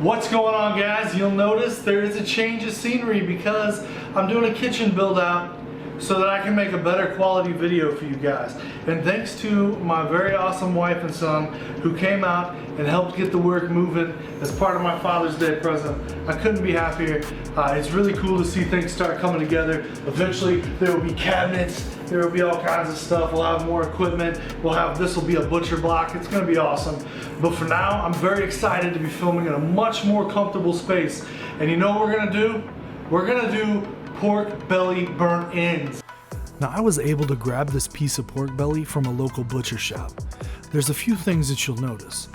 What's going on, guys? You'll notice there is a change of scenery because I'm doing a kitchen build out so that I can make a better quality video for you guys. And thanks to my very awesome wife and son who came out and helped get the work moving as part of my Father's Day present. I couldn't be happier. It's really cool to see things start coming together. Eventually there will be cabinets, there will be all kinds of stuff. We'll have more equipment. This will be a butcher block. It's gonna be awesome. But for now, I'm very excited to be filming in a much more comfortable space. And you know what we're gonna do? We're gonna do pork belly burnt ends. Now, I was able to grab this piece of pork belly from a local butcher shop. There's a few things that you'll notice.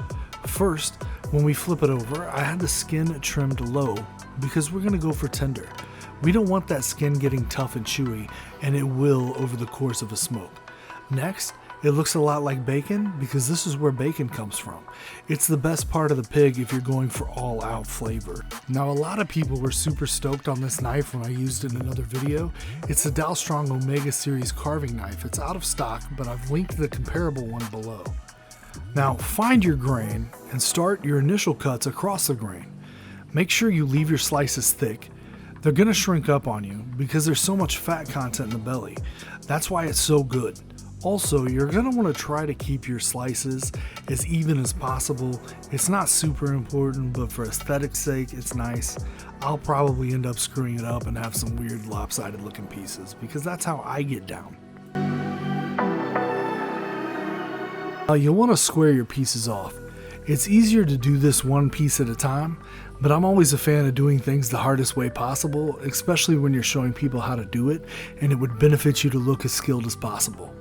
First, when we flip it over, I had the skin trimmed low because we're gonna go for tender. We don't want that skin getting tough and chewy, and it will over the course of a smoke. Next, it looks a lot like bacon because this is where bacon comes from. It's the best part of the pig if you're going for all out flavor. Now, a lot of people were super stoked on this knife when I used it in another video. It's the Dalstrong Omega Series carving knife. It's out of stock, but I've linked the comparable one below. Now, find your grain and start your initial cuts across the grain. Make sure you leave your slices thick. They're gonna shrink up on you because there's so much fat content in the belly. That's why it's so good. Also, you're gonna wanna try to keep your slices as even as possible. It's not super important, but for aesthetic's sake, it's nice. I'll probably end up screwing it up and have some weird lopsided looking pieces because that's how I get down. You'll wanna square your pieces off. It's easier to do this one piece at a time, but I'm always a fan of doing things the hardest way possible, especially when you're showing people how to do it, and it would benefit you to look as skilled as possible.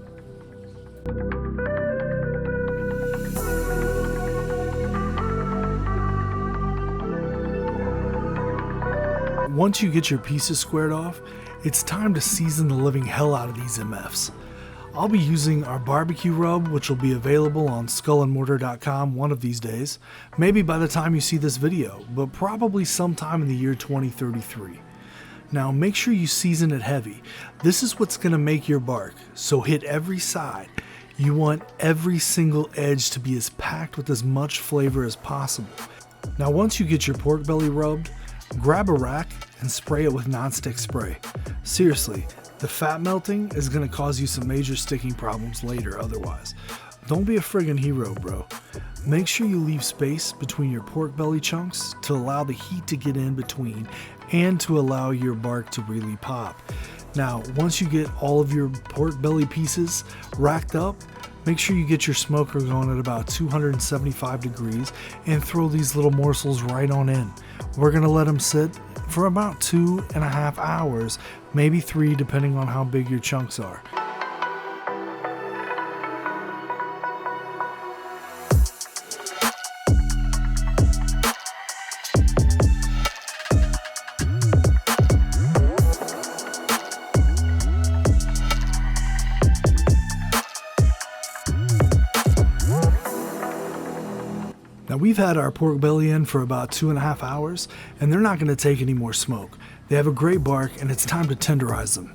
Once you get your pieces squared off, it's time to season the living hell out of these MFs. I'll be using our barbecue rub, which will be available on skullandmortar.com one of these days, maybe by the time you see this video, but probably sometime in the year 2033. Now, make sure you season it heavy. This is what's gonna make your bark, so hit every side. You want every single edge to be as packed with as much flavor as possible. Now, once you get your pork belly rubbed, grab a rack and spray it with nonstick spray. Seriously, the fat melting is gonna cause you some major sticking problems later otherwise. Don't be a friggin' hero, bro. Make sure you leave space between your pork belly chunks to allow the heat to get in between and to allow your bark to really pop. Now, once you get all of your pork belly pieces racked up, make sure you get your smoker going at about 275 degrees and throw these little morsels right on in. We're gonna let them sit for about 2.5 hours, maybe 3 depending on how big your chunks are. Now, we've had our pork belly in for about 2.5 hours, and they're not going to take any more smoke. They have a great bark, and it's time to tenderize them.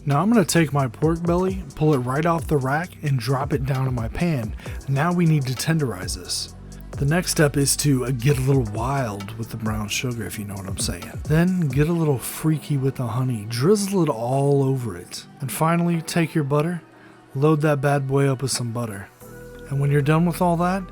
Now, I'm going to take my pork belly, pull it right off the rack, and drop it down in my pan. Now we need to tenderize this. The next step is to get a little wild with the brown sugar, if you know what I'm saying. Then get a little freaky with the honey, drizzle it all over it. And finally, take your butter, load that bad boy up with some butter. And when you're done with all that,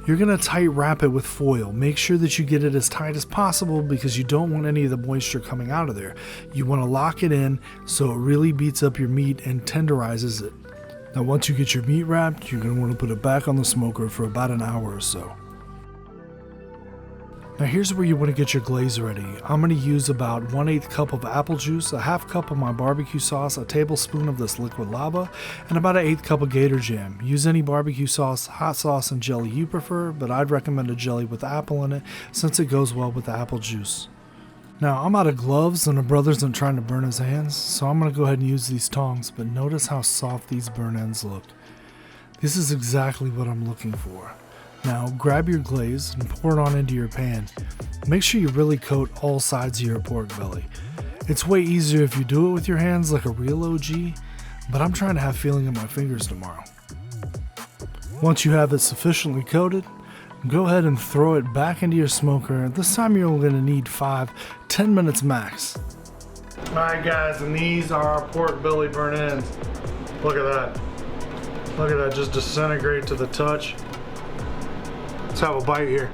you're gonna tight wrap it with foil. Make sure that you get it as tight as possible because you don't want any of the moisture coming out of there. You wanna lock it in so it really beats up your meat and tenderizes it. Now, once you get your meat wrapped, you're gonna wanna put it back on the smoker for about an hour or so. Now, here's where you want to get your glaze ready. I'm going to use about 1/8 cup of apple juice, a 1/2 cup of my barbecue sauce, a tablespoon of this liquid lava, and about 1/8 cup of Gator Jam. Use any barbecue sauce, hot sauce, and jelly you prefer, but I'd recommend a jelly with apple in it since it goes well with the apple juice. Now, I'm out of gloves and a brother isn't trying to burn his hands, so I'm going to go ahead and use these tongs, but notice how soft these burn ends look. This is exactly what I'm looking for. Now, grab your glaze and pour it on into your pan. Make sure you really coat all sides of your pork belly. It's way easier if you do it with your hands like a real OG, but I'm trying to have feeling in my fingers tomorrow. Once you have it sufficiently coated, Go ahead and throw it back into your smoker. This time you're only going to need 5-10 minutes max. Alright guys, and these are our pork belly burnt ends. Look at that. Look at that, just disintegrate to the touch. Let's have a bite here.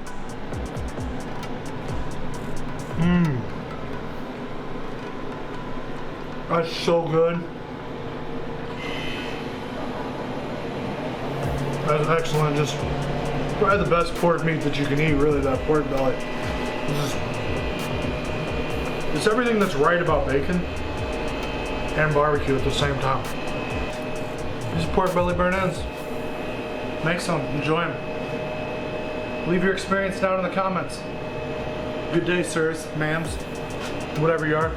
That's so good. That's excellent. Just probably the best pork meat that you can eat, really, that pork belly. It's everything that's right about bacon and barbecue at the same time. These are pork belly burnt ends. Make some, enjoy them. Leave your experience down in the comments. Good day, sirs, ma'ams, whatever you are.